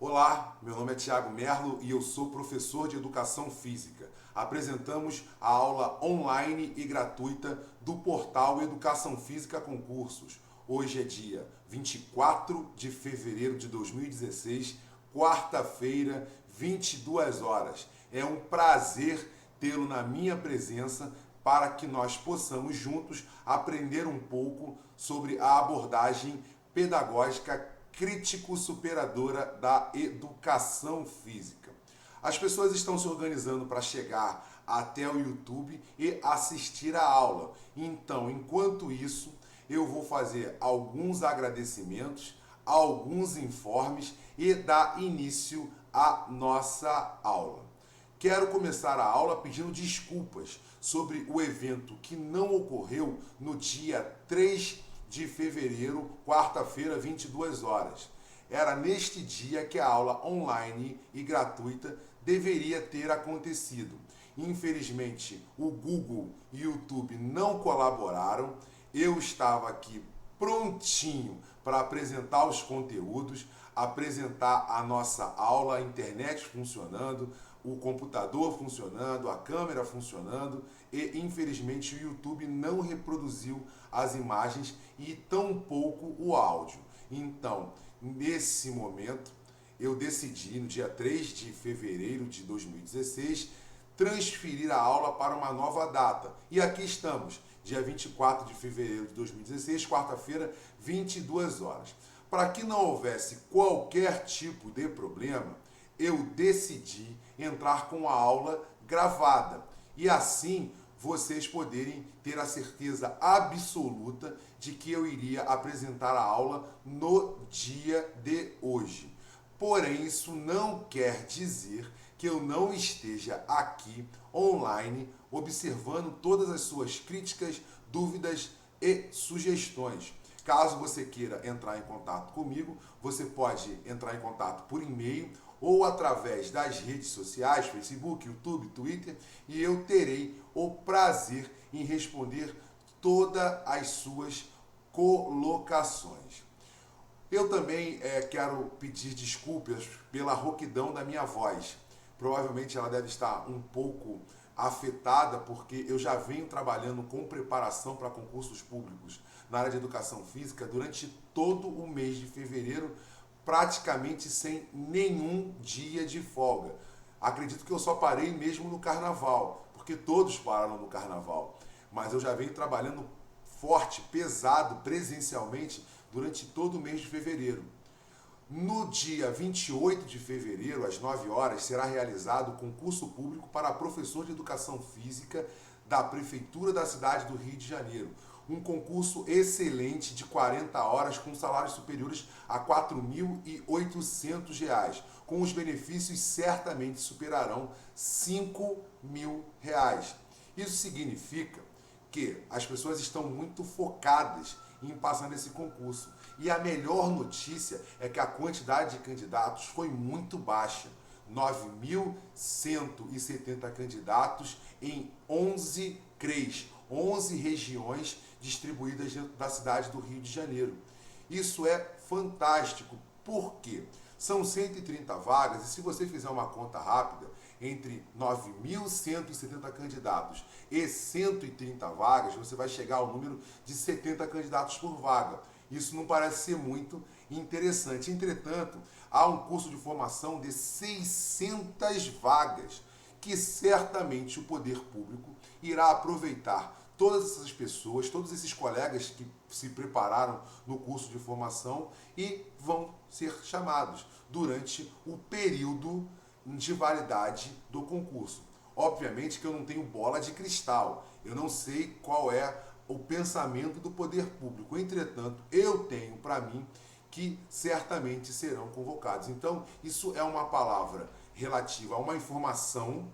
Olá, meu nome é Thiago Merlo e eu sou professor de Educação Física. Apresentamos a aula online e gratuita do portal Educação Física Concursos. Hoje é dia 24 de fevereiro de 2016, quarta-feira, 22 horas. É um prazer tê-lo na minha presença para que nós possamos juntos aprender um pouco sobre a abordagem pedagógica crítico-superadora da educação física. As pessoas estão se organizando para chegar até o YouTube e assistir a aula. Então, enquanto isso, eu vou fazer alguns agradecimentos, alguns informes e dar início à nossa aula. Quero começar a aula pedindo desculpas sobre o evento que não ocorreu no dia 3 de fevereiro, quarta-feira, 22 horas. Era neste dia que a aula online e gratuita deveria ter acontecido. Infelizmente, o Google e o YouTube não colaboraram. Eu estava aqui prontinho para apresentar os conteúdos, apresentar a nossa aula, a internet funcionando, o computador funcionando, a câmera funcionando e infelizmente o YouTube não reproduziu as imagens e tampouco o áudio. Então, nesse momento, eu decidi, no dia 3 de fevereiro de 2016, transferir a aula para uma nova data. E aqui estamos, dia 24 de fevereiro de 2016, quarta-feira, 22 horas. Para que não houvesse qualquer tipo de problema, eu decidi entrar com a aula gravada. E assim vocês poderem ter a certeza absoluta de que eu iria apresentar a aula no dia de hoje. Porém, isso não quer dizer que eu não esteja aqui online observando todas as suas críticas, dúvidas e sugestões. Caso você queira entrar em contato comigo, você pode entrar em contato por e-mail ou através das redes sociais, Facebook, YouTube, Twitter, e eu terei o prazer em responder todas as suas colocações. Eu também quero pedir desculpas pela rouquidão da minha voz. Provavelmente ela deve estar um pouco afetada porque eu já venho trabalhando com preparação para concursos públicos na área de educação física durante todo o mês de fevereiro, praticamente sem nenhum dia de folga. Acredito que eu só parei mesmo no carnaval, porque todos pararam no carnaval. Mas eu já venho trabalhando forte, pesado, presencialmente durante todo o mês de fevereiro. No dia 28 de fevereiro, às 9 horas, será realizado o concurso público para professor de educação física da Prefeitura da cidade do Rio de Janeiro. Um concurso excelente de 40 horas com salários superiores a R$ 4.800. Com os benefícios certamente superarão R$ 5.000. Isso significa que as pessoas estão muito focadas em passar nesse concurso. E a melhor notícia é que a quantidade de candidatos foi muito baixa. 9.170 candidatos em 11 CREs, 11 regiões distribuídas dentro da cidade do Rio de Janeiro. Isso é fantástico, porque são 130 vagas e se você fizer uma conta rápida, entre 9.170 candidatos e 130 vagas, você vai chegar ao número de 70 candidatos por vaga. Isso não parece ser muito interessante. Entretanto, há um curso de formação de 600 vagas, que certamente o poder público irá aproveitar todas essas pessoas, todos esses colegas que se prepararam no curso de formação e vão ser chamados durante o período de validade do concurso. Obviamente que eu não tenho bola de cristal, eu não sei qual é o pensamento do poder público. Entretanto, eu tenho para mim que certamente serão convocados. Então, isso é uma palavra relativa a uma informação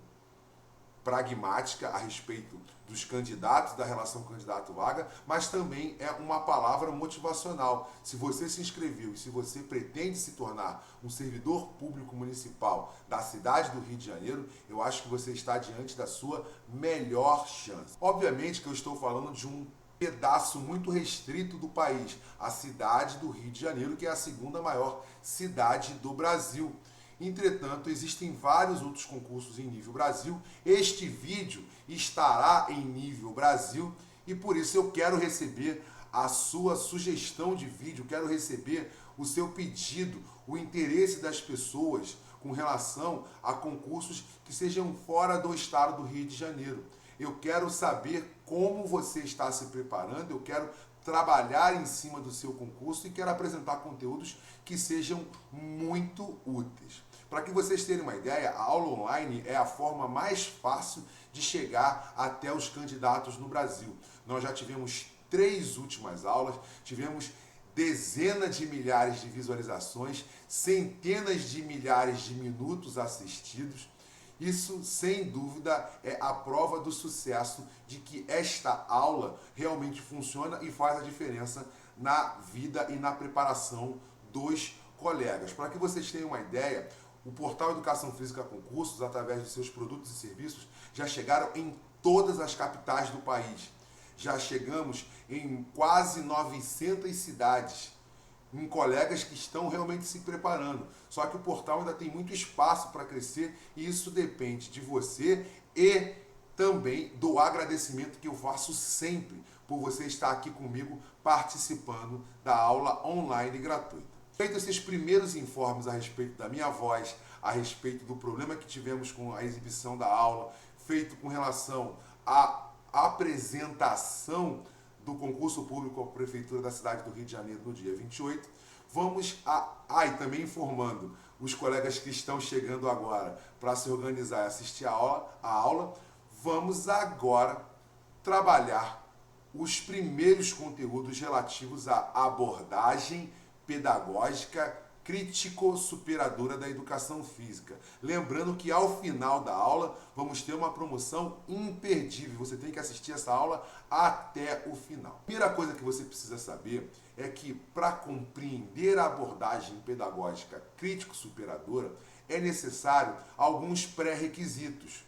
pragmática a respeito dos candidatos, da relação candidato-vaga, mas também é uma palavra motivacional. Se você se inscreveu e se você pretende se tornar um servidor público municipal da cidade do Rio de Janeiro, eu acho que você está diante da sua melhor chance. Obviamente que eu estou falando de um pedaço muito restrito do país, a cidade do Rio de Janeiro, que é a segunda maior cidade do Brasil. Entretanto, existem vários outros concursos em nível Brasil. Este vídeo estará em nível Brasil e por isso eu quero receber a sua sugestão de vídeo, quero receber o seu pedido, o interesse das pessoas com relação a concursos que sejam fora do estado do Rio de Janeiro. Eu quero saber como você está se preparando, eu quero trabalhar em cima do seu concurso e quero apresentar conteúdos que sejam muito úteis. Para que vocês tenham uma ideia, a aula online é a forma mais fácil de chegar até os candidatos no Brasil. Nós já tivemos 3 últimas aulas, tivemos dezenas de milhares de visualizações, centenas de milhares de minutos assistidos. Isso, sem dúvida, é a prova do sucesso de que esta aula realmente funciona e faz a diferença na vida e na preparação dos colegas. Para que vocês tenham uma ideia, o portal Educação Física Concursos, através de seus produtos e serviços, já chegaram em todas as capitais do país. Já chegamos em quase 900 cidades, em colegas que estão realmente se preparando. Só que o portal ainda tem muito espaço para crescer e isso depende de você e também do agradecimento que eu faço sempre por você estar aqui comigo participando da aula online gratuita. Feitos esses primeiros informes a respeito da minha voz, a respeito do problema que tivemos com a exibição da aula, feito com relação à apresentação do concurso público à Prefeitura da cidade do Rio de Janeiro no dia 28, e também informando os colegas que estão chegando agora para se organizar e assistir a aula, vamos agora trabalhar os primeiros conteúdos relativos à abordagem pedagógica crítico-superadora da educação física. Lembrando que ao final da aula vamos ter uma promoção imperdível. Você tem que assistir essa aula até o final. A primeira coisa que você precisa saber é que para compreender a abordagem pedagógica crítico-superadora é necessário alguns pré-requisitos.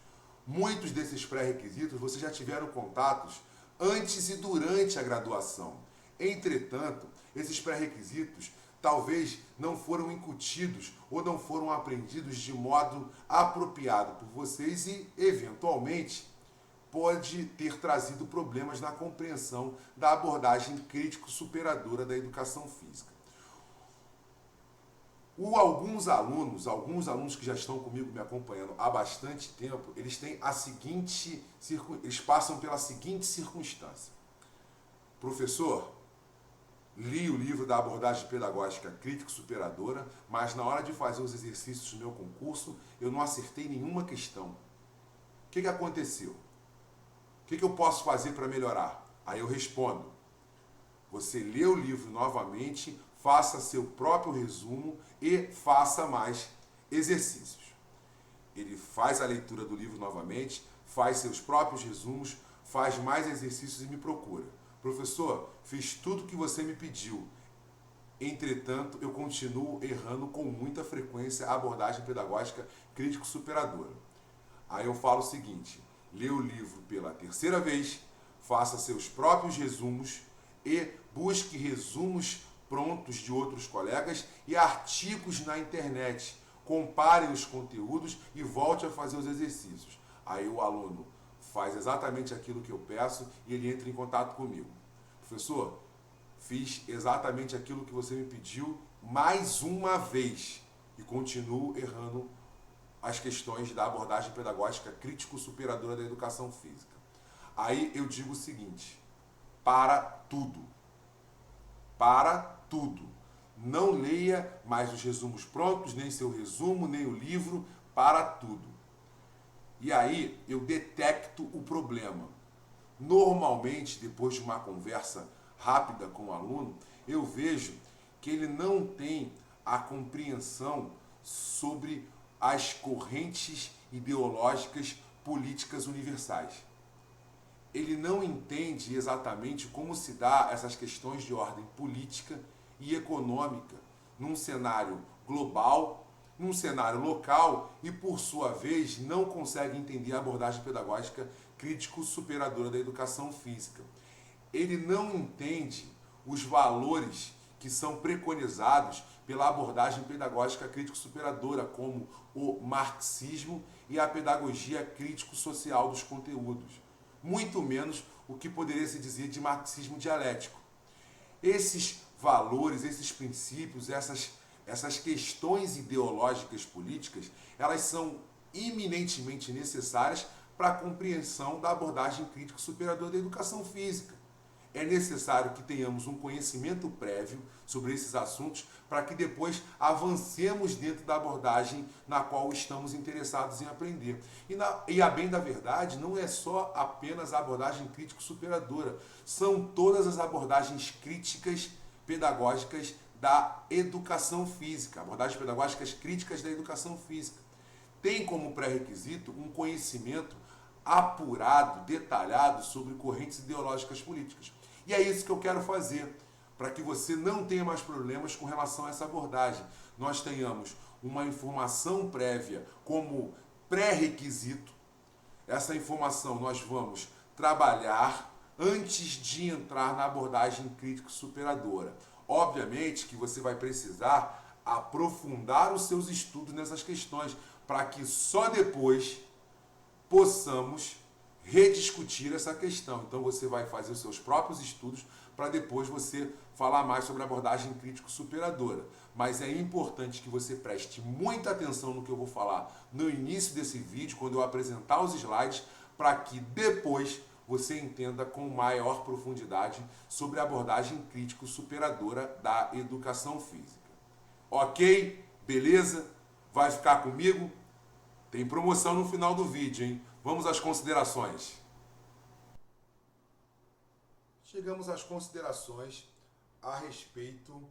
Muitos desses pré-requisitos vocês já tiveram contatos antes e durante a graduação. Entretanto, esses pré-requisitos talvez não foram incutidos ou não foram aprendidos de modo apropriado por vocês e, eventualmente, pode ter trazido problemas na compreensão da abordagem crítico-superadora da educação física. Alguns alunos que já estão comigo me acompanhando há bastante tempo, eles passam pela seguinte circunstância. Professor, li o livro da abordagem pedagógica crítico-superadora, mas na hora de fazer os exercícios do meu concurso, eu não acertei nenhuma questão. O que aconteceu? O que eu posso fazer para melhorar? Aí eu respondo, você lê o livro novamente, faça seu próprio resumo e faça mais exercícios. Ele faz a leitura do livro novamente, faz seus próprios resumos, faz mais exercícios e me procura. Professor, fiz tudo o que você me pediu. Entretanto, eu continuo errando com muita frequência a abordagem pedagógica crítico-superadora. Aí eu falo o seguinte, lê o livro pela terceira vez, faça seus próprios resumos e busque resumos prontos de outros colegas e artigos na internet. Compare os conteúdos e volte a fazer os exercícios. Aí o aluno faz exatamente aquilo que eu peço e ele entra em contato comigo. Professor, fiz exatamente aquilo que você me pediu mais uma vez e continuo errando as questões da abordagem pedagógica crítico-superadora da educação física. Aí eu digo o seguinte, para tudo. Para tudo. Não leia mais os resumos prontos, nem seu resumo, nem o livro, para tudo. E aí eu detecto o problema. Normalmente, depois de uma conversa rápida com o aluno, eu vejo que ele não tem a compreensão sobre as correntes ideológicas políticas universais. Ele não entende exatamente como se dá essas questões de ordem política e econômica num cenário global, num cenário local e, por sua vez, não consegue entender a abordagem pedagógica crítico-superadora da educação física. ele não entende os valores que são preconizados pela abordagem pedagógica crítico-superadora, como o marxismo e a pedagogia crítico-social dos conteúdos. Muito menos o que poderia se dizer de marxismo dialético. Esses valores, esses princípios, essas questões ideológicas políticas, elas são eminentemente necessárias para a compreensão da abordagem crítico-superadora da educação física. É necessário que tenhamos um conhecimento prévio sobre esses assuntos para que depois avancemos dentro da abordagem na qual estamos interessados em aprender. E a bem da verdade, não é só apenas a abordagem crítico-superadora, são todas as abordagens críticas pedagógicas da educação física, abordagens pedagógicas críticas da educação física. Tem como pré-requisito um conhecimento apurado, detalhado sobre correntes ideológicas políticas. E é isso que eu quero fazer, para que você não tenha mais problemas com relação a essa abordagem. Nós tenhamos uma informação prévia como pré-requisito. Essa informação nós vamos trabalhar antes de entrar na abordagem crítico-superadora. Obviamente que você vai precisar aprofundar os seus estudos nessas questões, para que só depois possamos rediscutir essa questão. Então você vai fazer os seus próprios estudos para depois você falar mais sobre a abordagem crítico-superadora. Mas é importante que você preste muita atenção no que eu vou falar no início desse vídeo, quando eu apresentar os slides, para que depois você entenda com maior profundidade sobre a abordagem crítico-superadora da educação física. Ok? Beleza? Vai ficar comigo? Tem promoção no final do vídeo, hein? Vamos às considerações. Chegamos às considerações a respeito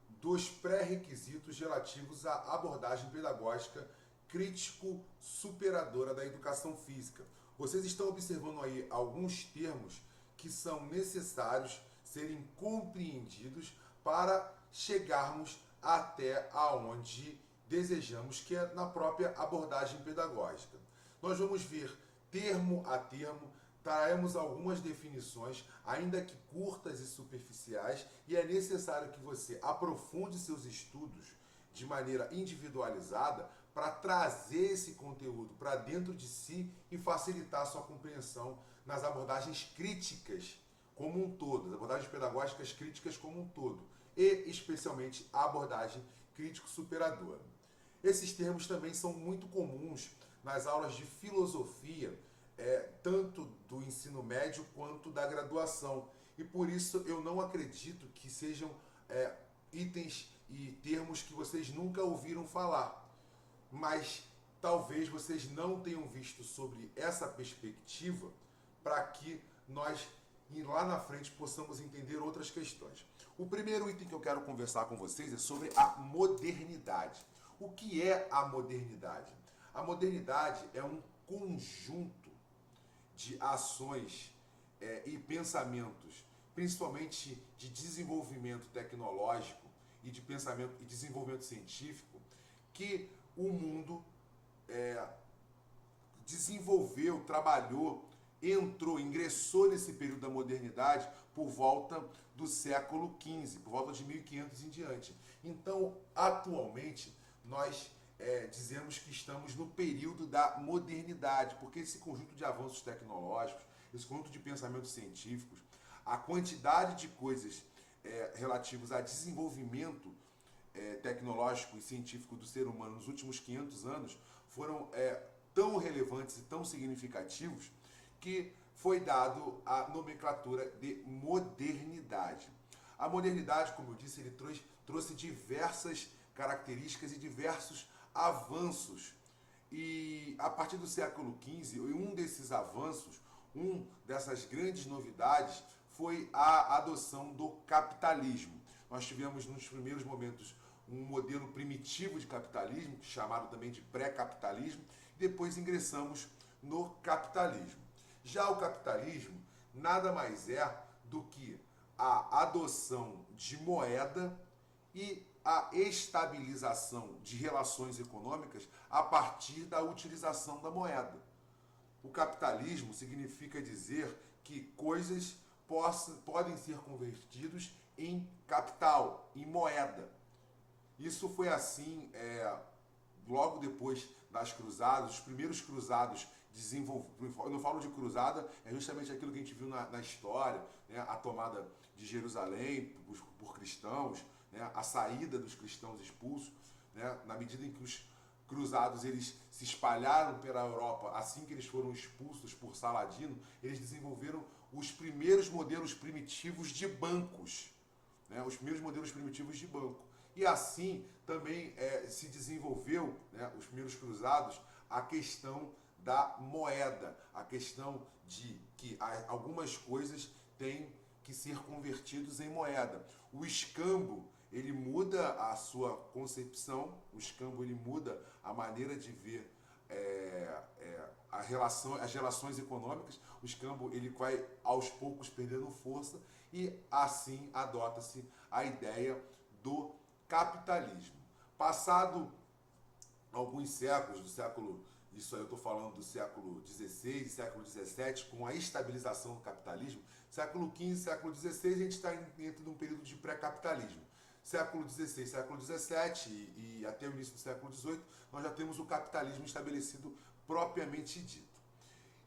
dos pré-requisitos relativos à abordagem pedagógica crítico-superadora da educação física. Vocês estão observando aí alguns termos que são necessários serem compreendidos para chegarmos até aonde desejamos, que é na própria abordagem pedagógica. Nós vamos ver termo a termo, traremos algumas definições, ainda que curtas e superficiais, e é necessário que você aprofunde seus estudos de maneira individualizada para trazer esse conteúdo para dentro de si e facilitar a sua compreensão nas abordagens críticas como um todo, as abordagens pedagógicas críticas como um todo, e especialmente a abordagem crítico-superadora. Esses termos também são muito comuns nas aulas de filosofia, tanto do ensino médio quanto da graduação. E por isso eu não acredito que sejam itens e termos que vocês nunca ouviram falar. Mas talvez vocês não tenham visto sobre essa perspectiva para que nós, lá na frente, possamos entender outras questões. O primeiro item que eu quero conversar com vocês é sobre a modernidade. O que é a modernidade? A modernidade é um conjunto de ações e pensamentos, principalmente de desenvolvimento tecnológico e de pensamento e desenvolvimento científico, que o mundo desenvolveu, trabalhou, ingressou nesse período da modernidade por volta do século XV, por volta de 1500 em diante. Então, atualmente, nós dizemos que estamos no período da modernidade, porque esse conjunto de avanços tecnológicos, esse conjunto de pensamentos científicos, a quantidade de coisas relativas a desenvolvimento tecnológico e científico do ser humano nos últimos 500 anos foram tão relevantes e tão significativos que foi dado a nomenclatura de modernidade. A modernidade, como eu disse, ele trouxe diversas características e diversos avanços. E a partir do século XV, um desses avanços, dessas grandes novidades, foi a adoção do capitalismo. Nós tivemos nos primeiros momentos um modelo primitivo de capitalismo, chamado também de pré-capitalismo, e depois ingressamos no capitalismo. Já o capitalismo nada mais é do que a adoção de moeda e a estabilização de relações econômicas a partir da utilização da moeda. O capitalismo significa dizer que coisas podem ser convertidos em capital, em moeda. Isso foi assim logo depois das cruzadas. Os primeiros cruzados desenvolveram. Eu não falo de cruzada, é justamente aquilo que a gente viu na história, né? A tomada de Jerusalém por cristãos, né? A saída dos cristãos expulsos, né? Na medida em que os cruzados eles se espalharam pela Europa, assim que eles foram expulsos por Saladino, eles desenvolveram os primeiros modelos primitivos de bancos, né? Os primeiros modelos primitivos de banco. E assim também se desenvolveu, né, os primeiros cruzados, a questão da moeda, a questão de que algumas coisas têm que ser convertidos em moeda. O escambo, ele muda a sua concepção, o escambo ele muda a maneira de ver as relações econômicas. O escambo ele vai aos poucos perdendo força e assim adota-se a ideia do capitalismo. Passado alguns séculos, isso aí eu estou falando do século XVI, século XVII, com a estabilização do capitalismo, século XV, século XVI, a gente está dentro de um período de pré-capitalismo. Século XVI, século XVII e até o início do século XVIII, nós já temos o capitalismo estabelecido propriamente dito.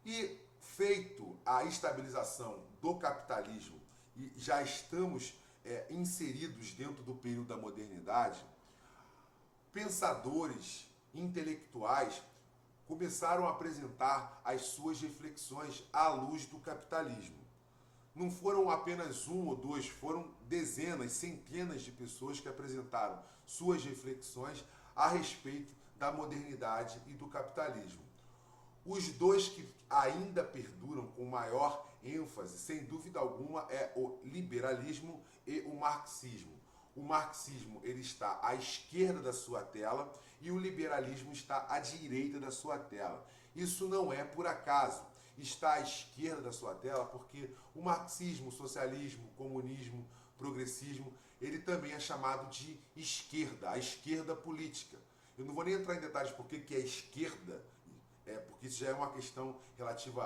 E feito a estabilização do capitalismo e já estamos inseridos dentro do período da modernidade, pensadores intelectuais começaram a apresentar as suas reflexões à luz do capitalismo. Não foram apenas um ou dois, foram dezenas, centenas de pessoas que apresentaram suas reflexões a respeito da modernidade e do capitalismo. Os dois que ainda perduram com maior ênfase, sem dúvida alguma, é o liberalismo e o marxismo. O marxismo ele está à esquerda da sua tela e o liberalismo está à direita da sua tela. Isso não é por acaso. Está à esquerda da sua tela porque o marxismo, o socialismo, o comunismo, o progressismo, ele também é chamado de esquerda, a esquerda política. Eu não vou nem entrar em detalhes por que é esquerda, porque isso já é uma questão relativa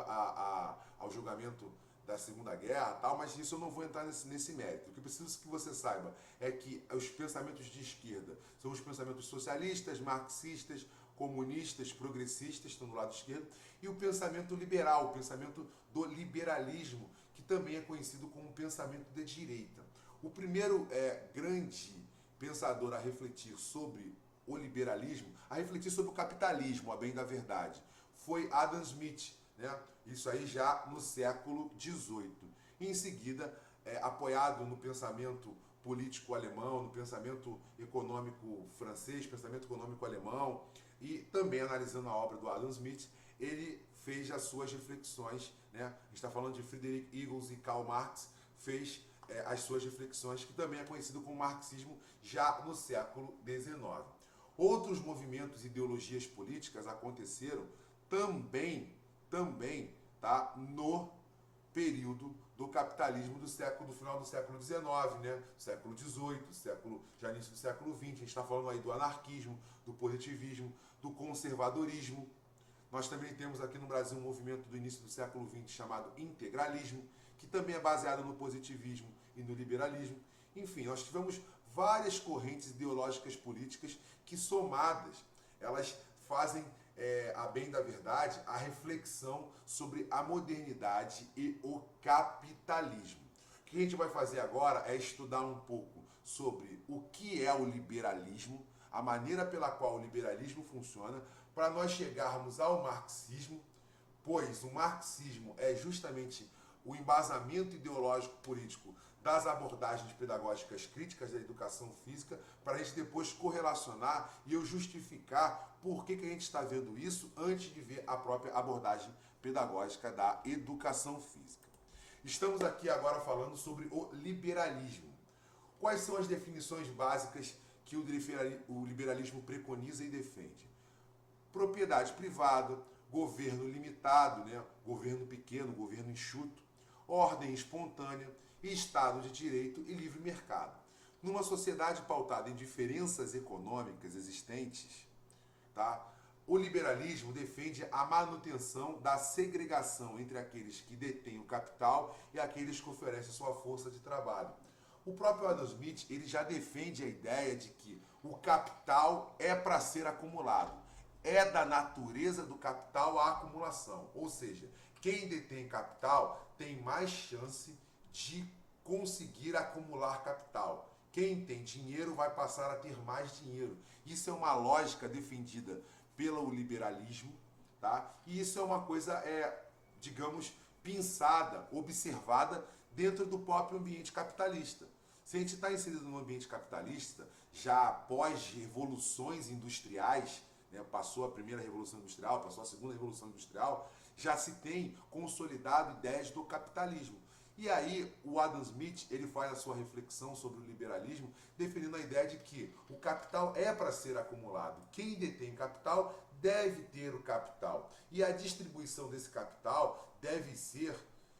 ao julgamento da Segunda Guerra, tal, mas isso eu não vou entrar nesse mérito. O que eu preciso que você saiba é que os pensamentos de esquerda são os pensamentos socialistas, marxistas, comunistas, progressistas, estão do lado esquerdo, e o pensamento liberal, o pensamento do liberalismo, que também é conhecido como pensamento de direita. O primeiro grande pensador a refletir sobre o liberalismo, a refletir sobre o capitalismo, a bem da verdade, foi Adam Smith, né? Isso aí já no século XVIII. Em seguida, apoiado no pensamento político alemão, no pensamento econômico francês, pensamento econômico alemão, e também analisando a obra do Adam Smith, ele fez as suas reflexões, né? A gente está falando de Friedrich Engels e Karl Marx, fez as suas reflexões, que também é conhecido como marxismo, já no século XIX. Outros movimentos e ideologias políticas aconteceram também, tá, no período do capitalismo do final do século XIX, né? Século XVIII, já início do século XX. A gente está falando aí do anarquismo, do positivismo, do conservadorismo. Nós também temos aqui no Brasil um movimento do início do século XX chamado integralismo, que também é baseado no positivismo e no liberalismo. Enfim, nós tivemos várias correntes ideológicas políticas que, somadas, elas fazem, a bem da verdade, a reflexão sobre a modernidade e o capitalismo. O que a gente vai fazer agora é estudar um pouco sobre o que é o liberalismo, a maneira pela qual o liberalismo funciona, para nós chegarmos ao marxismo, pois o marxismo é justamente o embasamento ideológico político das abordagens pedagógicas críticas da educação física, para a gente depois correlacionar e eu justificar por que a gente está vendo isso antes de ver a própria abordagem pedagógica da educação física. Estamos aqui agora falando sobre o liberalismo. Quais são as definições básicas que o liberalismo preconiza e defende? Propriedade privada, governo limitado, né? Governo pequeno, governo enxuto, ordem espontânea, Estado de direito e livre mercado. Numa sociedade pautada em diferenças econômicas existentes, tá? O liberalismo defende a manutenção da segregação entre aqueles que detêm o capital e aqueles que oferecem sua força de trabalho. O próprio Adam Smith ele já defende a ideia de que o capital é para ser acumulado. É da natureza do capital a acumulação. Ou seja, quem detém capital tem mais chance de conseguir acumular capital. Quem tem dinheiro vai passar a ter mais dinheiro. Isso é uma lógica defendida pelo liberalismo, tá? E isso é uma coisa, digamos, pensada, observada dentro do próprio ambiente capitalista. Se a gente está inserido no ambiente capitalista, já após revoluções industriais, né, passou a primeira revolução industrial, passou a segunda revolução industrial, já se tem consolidado ideias do capitalismo. E aí o Adam Smith ele faz a sua reflexão sobre o liberalismo, definindo a ideia de que o capital é para ser acumulado. Quem detém capital deve ter o capital. E a distribuição desse capital deve ser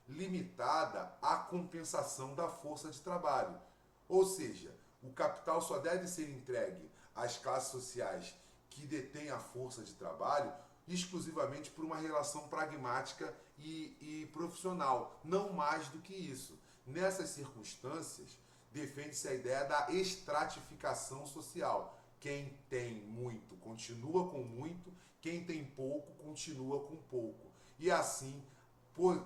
limitada à compensação da força de trabalho. Ou seja, o capital só deve ser entregue às classes sociais que detêm a força de trabalho exclusivamente por uma relação pragmática e profissional, não mais do que isso. Nessas circunstâncias, defende-se a ideia da estratificação social. Quem tem muito continua com muito, quem tem pouco continua com pouco. E assim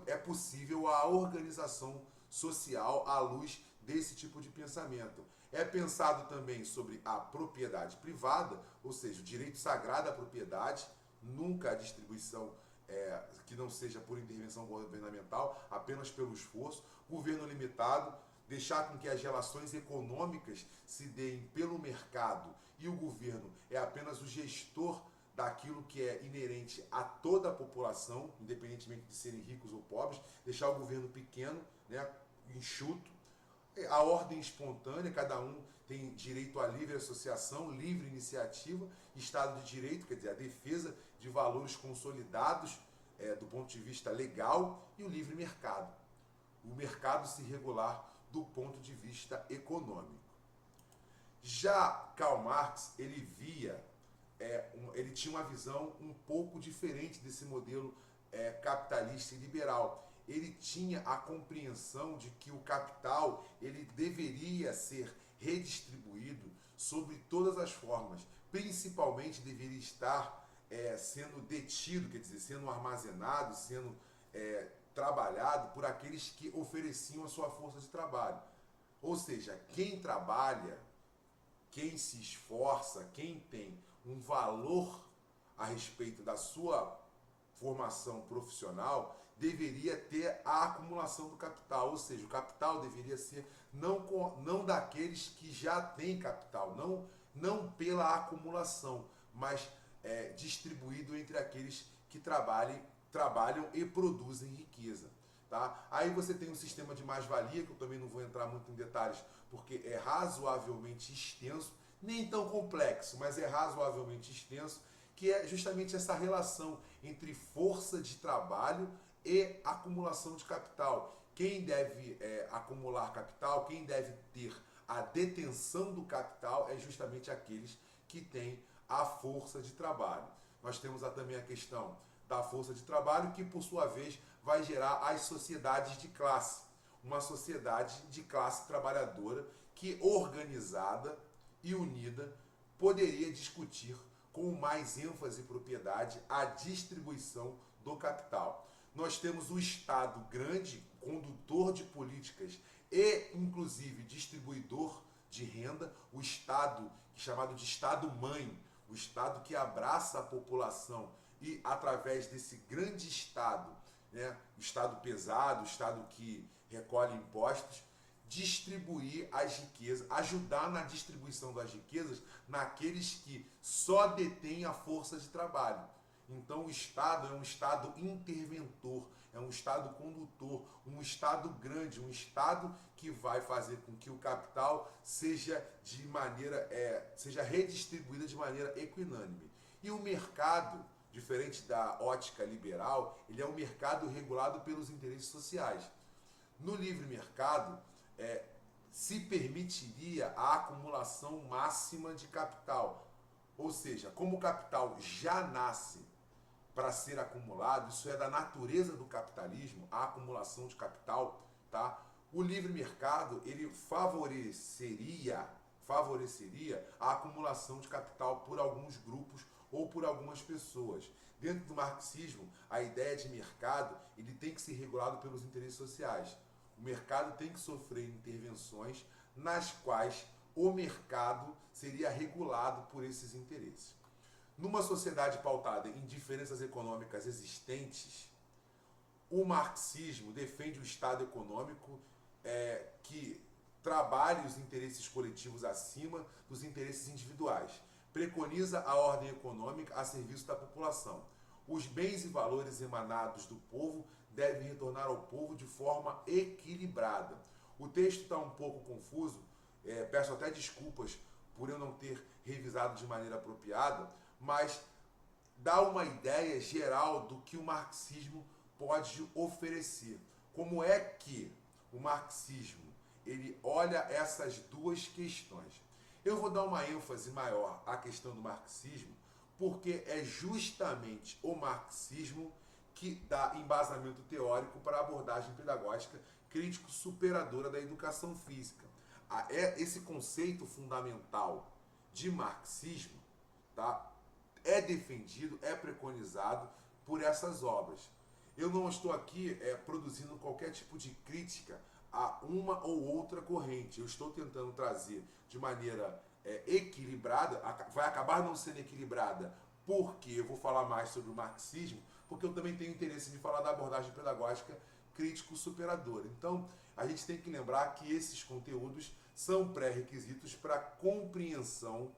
é possível a organização social à luz desse tipo de pensamento. É pensado também sobre a propriedade privada, ou seja, o direito sagrado à propriedade, nunca a distribuição que não seja por intervenção governamental, apenas pelo esforço, governo limitado, deixar com que as relações econômicas se deem pelo mercado e o governo é apenas o gestor daquilo que é inerente a toda a população, independentemente de serem ricos ou pobres, deixar o governo pequeno, né, enxuto, a ordem espontânea, cada um tem direito à livre associação, livre iniciativa, Estado de Direito, quer dizer, a defesa de valores consolidados do ponto de vista legal, e o livre mercado. O mercado se regular do ponto de vista econômico. Já Karl Marx, ele via, ele tinha uma visão um pouco diferente desse modelo capitalista e liberal. Ele tinha a compreensão de que o capital ele deveria ser redistribuído sobre todas as formas, principalmente deveria estar sendo detido, quer dizer, sendo armazenado, sendo trabalhado por aqueles que ofereciam a sua força de trabalho. Ou seja, quem trabalha, quem se esforça, quem tem um valor a respeito da sua formação profissional, deveria ter a acumulação do capital, ou seja, o capital deveria ser não daqueles que já têm capital, não pela acumulação, mas distribuído entre aqueles que trabalham e produzem riqueza. Tá? Aí você tem um sistema de mais-valia, que eu também não vou entrar muito em detalhes, porque é razoavelmente extenso, nem tão complexo, mas é razoavelmente extenso, que é justamente essa relação entre força de trabalho e acumulação de capital. Quem deve acumular capital, quem deve ter a detenção do capital é justamente aqueles que têm a força de trabalho. Nós temos também a questão da força de trabalho, que por sua vez vai gerar as sociedades de classe. Uma sociedade de classe trabalhadora que, organizada e unida, poderia discutir com mais ênfase e propriedade a distribuição do capital. Nós temos o Estado grande, condutor de políticas e, inclusive, distribuidor de renda, o Estado, chamado de Estado-mãe, o Estado que abraça a população e, através desse grande Estado, né, o Estado pesado, o Estado que recolhe impostos, distribuir as riquezas, ajudar na distribuição das riquezas naqueles que só detêm a força de trabalho. Então o Estado é um Estado interventor, é um Estado condutor, um Estado grande, um Estado que vai fazer com que o capital seja redistribuído de maneira equinânime. E o mercado, diferente da ótica liberal, ele é um mercado regulado pelos interesses sociais. No livre mercado, se permitiria a acumulação máxima de capital, Ou seja, como o capital já nasce para ser acumulado, isso é da natureza do capitalismo, a acumulação de capital, tá? O livre mercado, ele favoreceria a acumulação de capital por alguns grupos ou por algumas pessoas. Dentro do marxismo, a ideia de mercado, ele tem que ser regulado pelos interesses sociais. O mercado tem que sofrer intervenções nas quais o mercado seria regulado por esses interesses. Numa sociedade pautada em diferenças econômicas existentes, o marxismo defende o Estado econômico que trabalhe os interesses coletivos acima dos interesses individuais. Preconiza a ordem econômica a serviço da população. Os bens e valores emanados do povo devem retornar ao povo de forma equilibrada. O texto está um pouco confuso, peço até desculpas por eu não ter revisado de maneira apropriada, mas dá uma ideia geral do que o marxismo pode oferecer. Como é que o marxismo ele olha essas duas questões? Eu vou dar uma ênfase maior à questão do marxismo, porque é justamente o marxismo que dá embasamento teórico para a abordagem pedagógica crítico-superadora da educação física. Esse conceito fundamental de marxismo, tá, é defendido, é preconizado por essas obras. Eu não estou aqui produzindo qualquer tipo de crítica a uma ou outra corrente. Eu estou tentando trazer de maneira equilibrada, vai acabar não sendo equilibrada, porque eu vou falar mais sobre o marxismo, porque eu também tenho interesse de falar da abordagem pedagógica crítico-superadora. Então, a gente tem que lembrar que esses conteúdos são pré-requisitos para a compreensão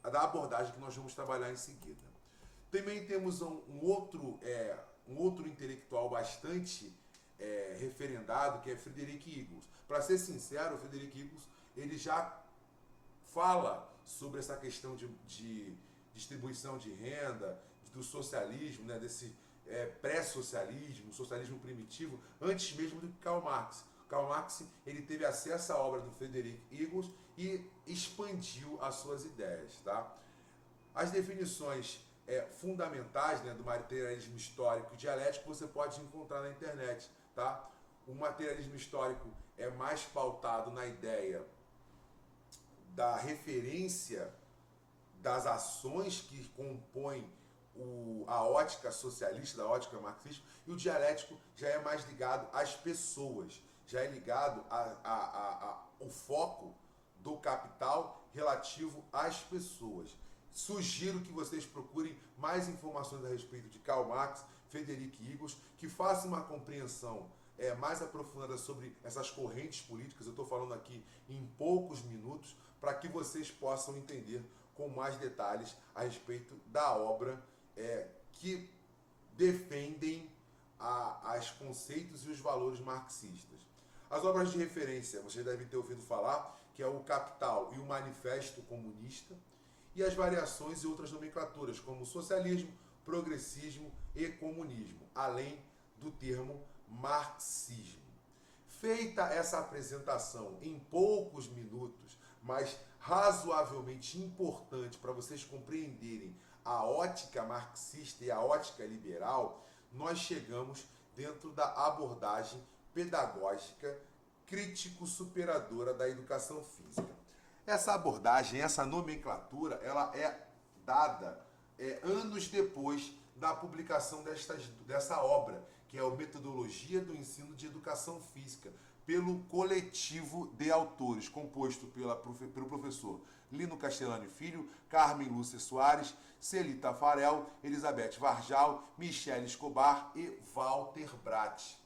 da abordagem que nós vamos trabalhar em seguida. Também temos um outro intelectual bastante referendado, que é Frederick Engels. Para ser sincero, o Frederick Engels ele já fala sobre essa questão de distribuição de renda, do socialismo, né, desse pré-socialismo, socialismo primitivo, antes mesmo do que Karl Marx. Karl Marx ele teve acesso à obra do Frederick Engels e expandiu as suas ideias. Tá? As definições fundamentais, né, do materialismo histórico e dialético você pode encontrar na internet. Tá? O materialismo histórico é mais pautado na ideia da referência das ações que compõem a ótica socialista, da ótica marxista, e o dialético já é mais ligado às pessoas, já é ligado ao foco do capital relativo às pessoas. Sugiro que vocês procurem mais informações a respeito de Karl Marx, Frederick Engels, que façam uma compreensão mais aprofundada sobre essas correntes políticas. Eu estou falando aqui em poucos minutos, para que vocês possam entender com mais detalhes a respeito da obra que defendem os conceitos e os valores marxistas. As obras de referência, vocês devem ter ouvido falar, que é o Capital e o Manifesto Comunista, e as variações e outras nomenclaturas, como socialismo, progressismo e comunismo, além do termo marxismo. Feita essa apresentação em poucos minutos, mas razoavelmente importante para vocês compreenderem a ótica marxista e a ótica liberal, nós chegamos dentro da abordagem pedagógica crítico-superadora da educação física. Essa abordagem, essa nomenclatura, ela é dada anos depois da publicação dessa obra, que é a Metodologia do Ensino de Educação Física, pelo coletivo de autores, composto pelo professor Lino Castellani Filho, Carmen Lúcia Soares, Celi Tafarel, Elizabeth Varjal, Michele Escobar e Walter Bratt.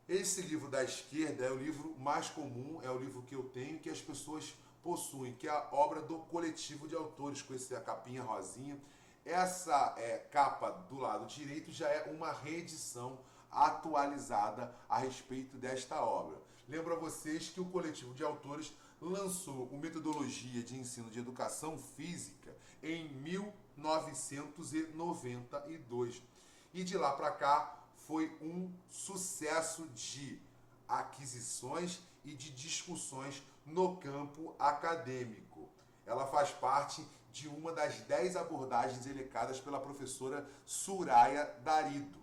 Esse livro da esquerda é o livro mais comum, é o livro que eu tenho, que as pessoas possuem, que é a obra do coletivo de autores, com essa capinha rosinha. Essa capa do lado direito já é uma reedição atualizada a respeito desta obra. Lembro a vocês que o coletivo de autores lançou o Metodologia de Ensino de Educação Física em 1992. E de lá para cá foi um sucesso de aquisições e de discussões no campo acadêmico. ela faz parte de uma das 10 abordagens elencadas pela professora Soraya Darido.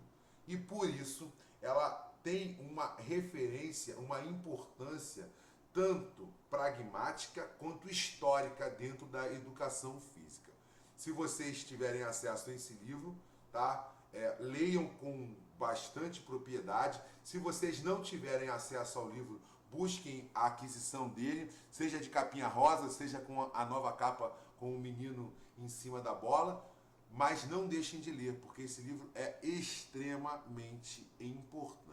E por isso ela tem uma referência, uma importância tanto pragmática quanto histórica dentro da educação física. Se vocês tiverem acesso a esse livro, tá? Leiam com bastante propriedade. Se vocês não tiverem acesso ao livro, busquem a aquisição dele, seja de capinha rosa, seja com a nova capa com o menino em cima da bola, mas não deixem de ler, porque esse livro é extremamente importante.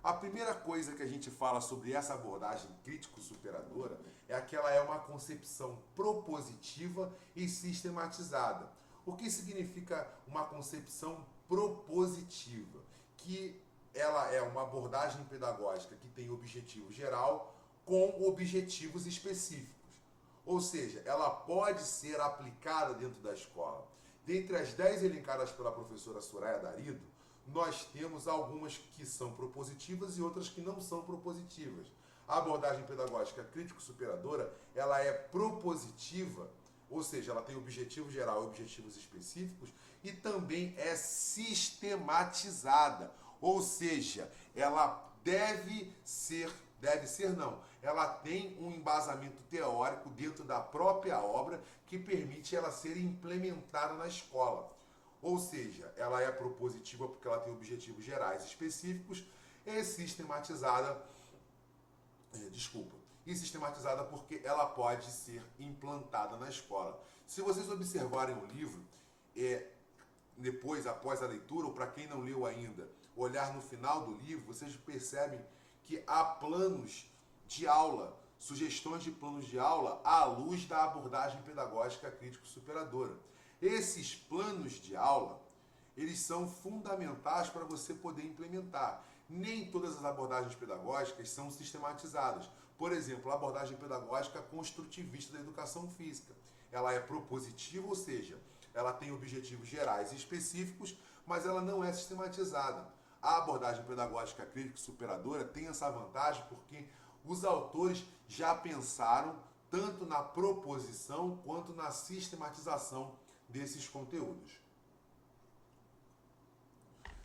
A primeira coisa que a gente fala sobre essa abordagem crítico-superadora é que ela é uma concepção propositiva e sistematizada. O que significa uma concepção propositiva? Que ela é uma abordagem pedagógica que tem objetivo geral com objetivos específicos. Ou seja, ela pode ser aplicada dentro da escola. Dentre as 10 elencadas pela professora Soraya Darido, nós temos algumas que são propositivas e outras que não são propositivas. A abordagem pedagógica crítico-superadora, ela é propositiva, ou seja, ela tem objetivo geral e objetivos específicos, e também é sistematizada, ou seja, ela ela tem um embasamento teórico dentro da própria obra que permite ela ser implementada na escola. Ou seja, ela é propositiva porque ela tem objetivos gerais específicos e sistematizada, porque ela pode ser implantada na escola. Se vocês observarem o livro, depois, após a leitura, ou para quem não leu ainda, olhar no final do livro, vocês percebem que há planos de aula, sugestões de planos de aula à luz da abordagem pedagógica crítico-superadora. Esses planos de aula, eles são fundamentais para você poder implementar. Nem todas as abordagens pedagógicas são sistematizadas. Por exemplo, a abordagem pedagógica construtivista da educação física. Ela é propositiva, ou seja, ela tem objetivos gerais e específicos, mas ela não é sistematizada. A abordagem pedagógica crítico-superadora tem essa vantagem porque os autores já pensaram tanto na proposição quanto na sistematização desses conteúdos.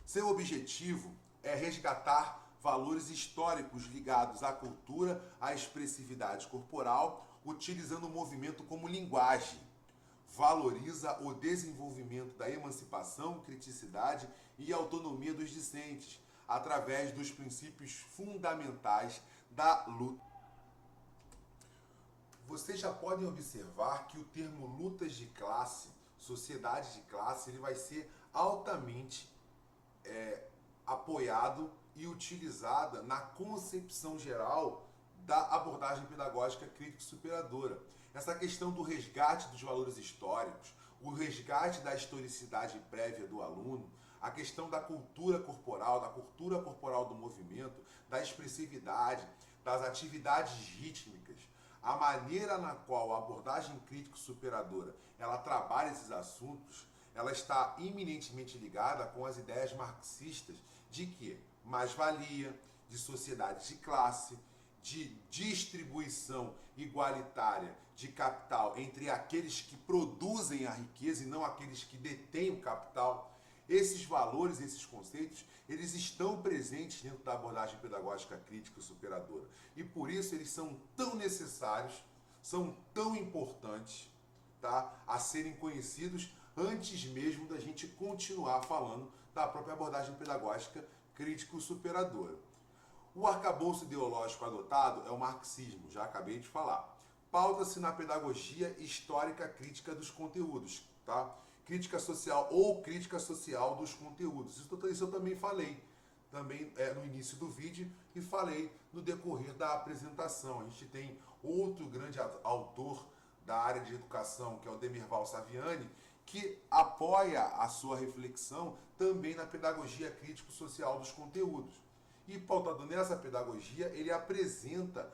Seu objetivo é resgatar valores históricos ligados à cultura, à expressividade corporal, utilizando o movimento como linguagem. Valoriza o desenvolvimento da emancipação, criticidade e autonomia dos discentes, através dos princípios fundamentais da luta. Vocês já podem observar que o termo lutas de classe, sociedade de classe, ele vai ser altamente apoiado e utilizada na concepção geral da abordagem pedagógica crítico-superadora. Essa questão do resgate dos valores históricos, o resgate da historicidade prévia do aluno, a questão da cultura corporal do movimento, da expressividade, das atividades rítmicas, a maneira na qual a abordagem crítico-superadora ela trabalha esses assuntos, ela está eminentemente ligada com as ideias marxistas de que mais-valia, de sociedade de classe, de distribuição igualitária de capital entre aqueles que produzem a riqueza e não aqueles que detêm o capital. Esses valores, esses conceitos, eles estão presentes dentro da abordagem pedagógica crítica e superadora. E por isso eles são tão necessários, são tão importantes, tá, a serem conhecidos antes mesmo da gente continuar falando da própria abordagem pedagógica crítico-superadora. O arcabouço ideológico adotado é o marxismo, já acabei de falar. Pauta-se na pedagogia histórica crítica dos conteúdos, tá? Crítica social ou crítica social dos conteúdos. Isso eu também falei no início do vídeo e falei no decorrer da apresentação. A gente tem outro grande autor da área de educação, que é o Demirval Saviani, que apoia a sua reflexão também na pedagogia crítico-social dos conteúdos. E pautado nessa pedagogia, ele apresenta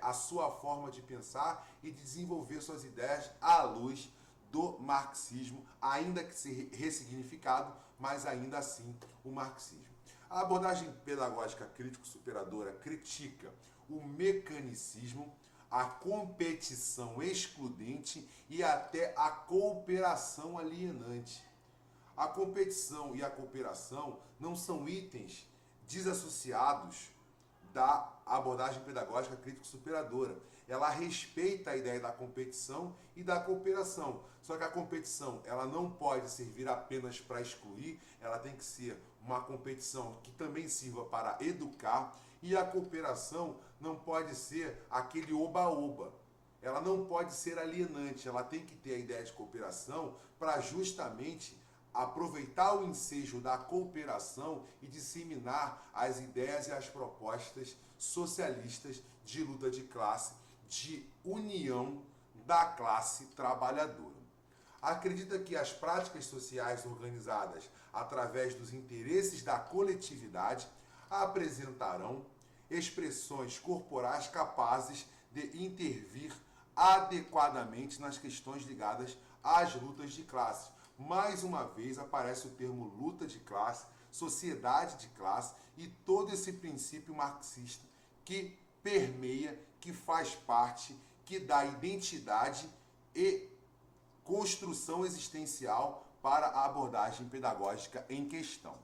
a sua forma de pensar e de desenvolver suas ideias à luz do marxismo, ainda que se ressignificado, mas ainda assim o marxismo. A abordagem pedagógica crítico-superadora critica o mecanicismo, a competição excludente e até a cooperação alienante. A competição e a cooperação não são itens desassociados da abordagem pedagógica crítico-superadora. Ela respeita a ideia da competição e da cooperação. Só que a competição, ela não pode servir apenas para excluir, ela tem que ser uma competição que também sirva para educar, e a cooperação não pode ser aquele oba-oba. Ela não pode ser alienante, ela tem que ter a ideia de cooperação para justamente aproveitar o ensejo da cooperação e disseminar as ideias e as propostas socialistas de luta de classe, de união da classe trabalhadora. Acredita que as práticas sociais organizadas através dos interesses da coletividade apresentarão expressões corporais capazes de intervir adequadamente nas questões ligadas às lutas de classe. Mais uma vez aparece o termo luta de classe, sociedade de classe e todo esse princípio marxista que permeia, que faz parte, que dá identidade e construção existencial para a abordagem pedagógica em questão.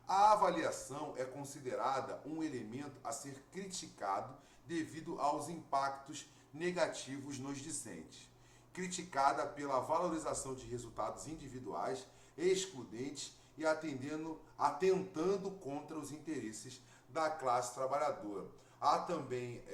A avaliação é considerada um elemento a ser criticado devido aos impactos negativos nos discentes. Criticada pela valorização de resultados individuais, excludentes e atentando contra os interesses da classe trabalhadora. Há também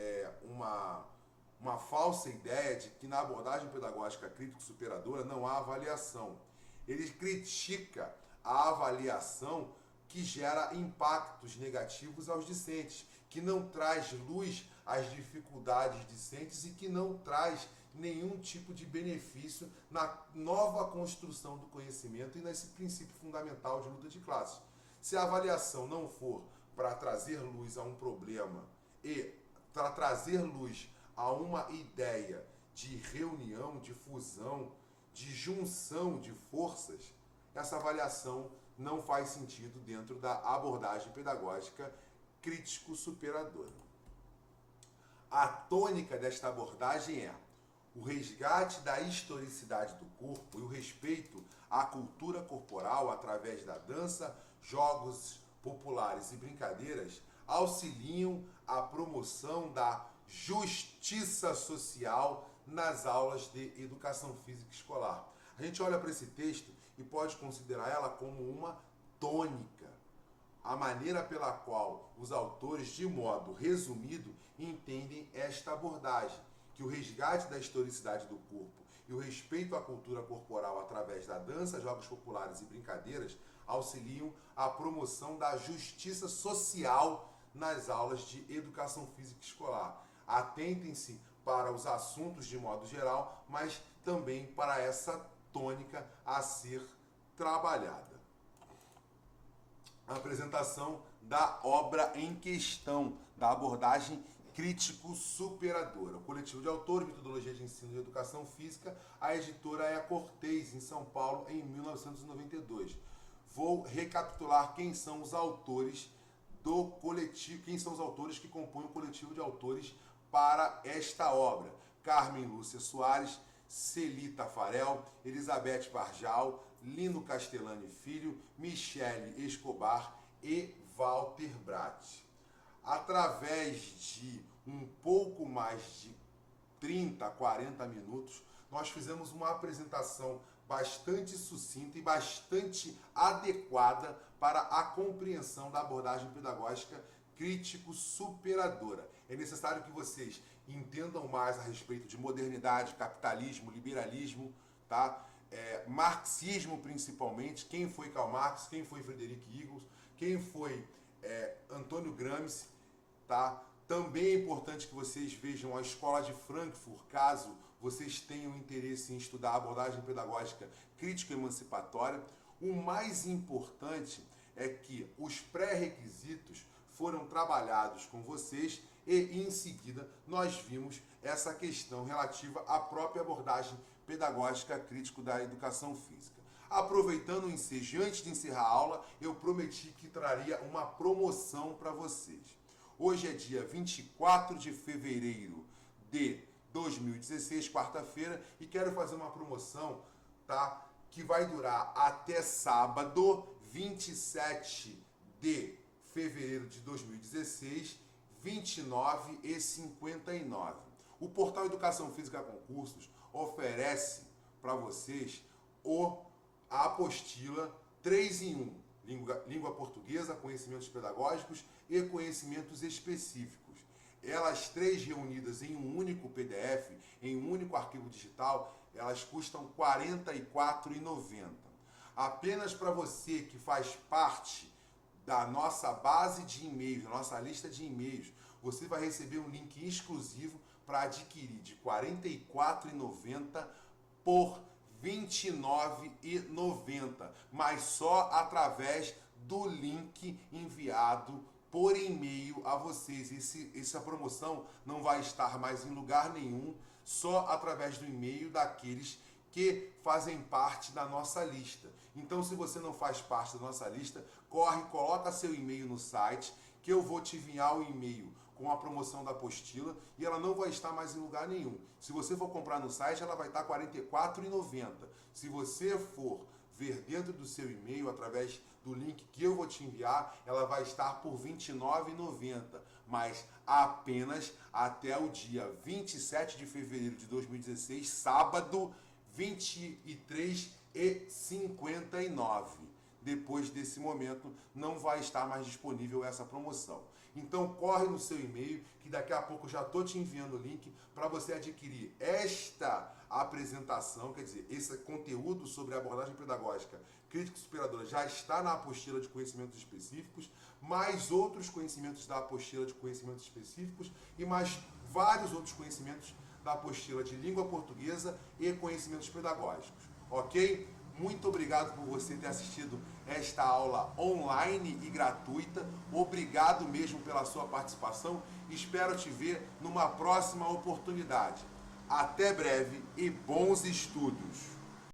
uma falsa ideia de que na abordagem pedagógica crítico-superadora não há avaliação. Ele critica a avaliação que gera impactos negativos aos discentes, que não traz luz às dificuldades discentes e que não traz nenhum tipo de benefício na nova construção do conhecimento e nesse princípio fundamental de luta de classes. Se a avaliação não for para trazer luz a um problema e para trazer luz a uma ideia de reunião, de fusão, de junção de forças, essa avaliação não faz sentido dentro da abordagem pedagógica crítico-superadora. A tônica desta abordagem é o resgate da historicidade do corpo e o respeito à cultura corporal através da dança, jogos populares e brincadeiras auxiliam a promoção da justiça social nas aulas de educação física escolar. A gente olha para esse texto e pode considerar ela como uma tônica, a maneira pela qual os autores, de modo resumido, entendem esta abordagem, que o resgate da historicidade do corpo e o respeito à cultura corporal através da dança, jogos populares e brincadeiras auxiliam a promoção da justiça social nas aulas de educação física escolar. Atentem-se para os assuntos de modo geral, mas também para essa tônica a ser trabalhada. A apresentação da obra em questão, da abordagem crítico-superadora. O coletivo de autores, Metodologia de Ensino de Educação Física, a editora é a Cortez, em São Paulo, em 1992. Vou recapitular quem são os autores do coletivo, quem são os autores que compõem o coletivo de autores para esta obra. Carmen Lúcia Soares, Celi Tafarel, Elizabeth Barjal, Lino Castellani Filho, Michele Escobar e Walter Bratt. Através de um pouco mais de 30, 40 minutos, nós fizemos uma apresentação bastante sucinta e bastante adequada para a compreensão da abordagem pedagógica crítico-superadora. É necessário que vocês entendam mais a respeito de modernidade, capitalismo, liberalismo, tá? Marxismo principalmente, quem foi Karl Marx, quem foi Frederick Engels, quem foi Antônio Gramsci, tá? Também é importante que vocês vejam a Escola de Frankfurt, caso vocês tenham interesse em estudar a abordagem pedagógica crítico-emancipatória. O mais importante é que os pré-requisitos foram trabalhados com vocês e, em seguida, nós vimos essa questão relativa à própria abordagem pedagógica crítico da educação física. Aproveitando o ensejo, antes de encerrar a aula, eu prometi que traria uma promoção para vocês. Hoje é dia 24 de fevereiro de 2016, quarta-feira, e quero fazer uma promoção, tá? Que vai durar até sábado, 27 de fevereiro de 2016, 29h59. O portal Educação Física Concursos oferece para vocês a apostila 3 em 1, língua portuguesa, conhecimentos pedagógicos e conhecimentos específicos. Elas três reunidas em um único PDF, em um único arquivo digital, elas custam R$ 44,90. Apenas para você que faz parte da nossa base de e-mails, da nossa lista de e-mails, você vai receber um link exclusivo para adquirir de R$ 44,90 por R$ 29,90, mas só através do link enviado por e-mail a vocês. Essa promoção não vai estar mais em lugar nenhum, só através do e-mail daqueles que fazem parte da nossa lista. Então, se você não faz parte da nossa lista, coloca seu e-mail no site, que eu vou te enviar o e-mail com a promoção da apostila e ela não vai estar mais em lugar nenhum. Se você for comprar no site, ela vai estar R$ 44,90. Se você for ver dentro do seu e-mail, através do link que eu vou te enviar, ela vai estar por R$ 29,90, mas apenas até o dia 27 de fevereiro de 2016, sábado, 23h59. Depois desse momento, não vai estar mais disponível essa promoção. Então, corre no seu e-mail, que daqui a pouco eu já estou te enviando o link para você adquirir esta apresentação, quer dizer, esse conteúdo sobre abordagem pedagógica crítica e superadora já está na apostila de conhecimentos específicos, mais outros conhecimentos da apostila de conhecimentos específicos e mais vários outros conhecimentos da apostila de língua portuguesa e conhecimentos pedagógicos, ok? Muito obrigado por você ter assistido esta aula online e gratuita. Obrigado mesmo pela sua participação. Espero te ver numa próxima oportunidade. Até breve e bons estudos!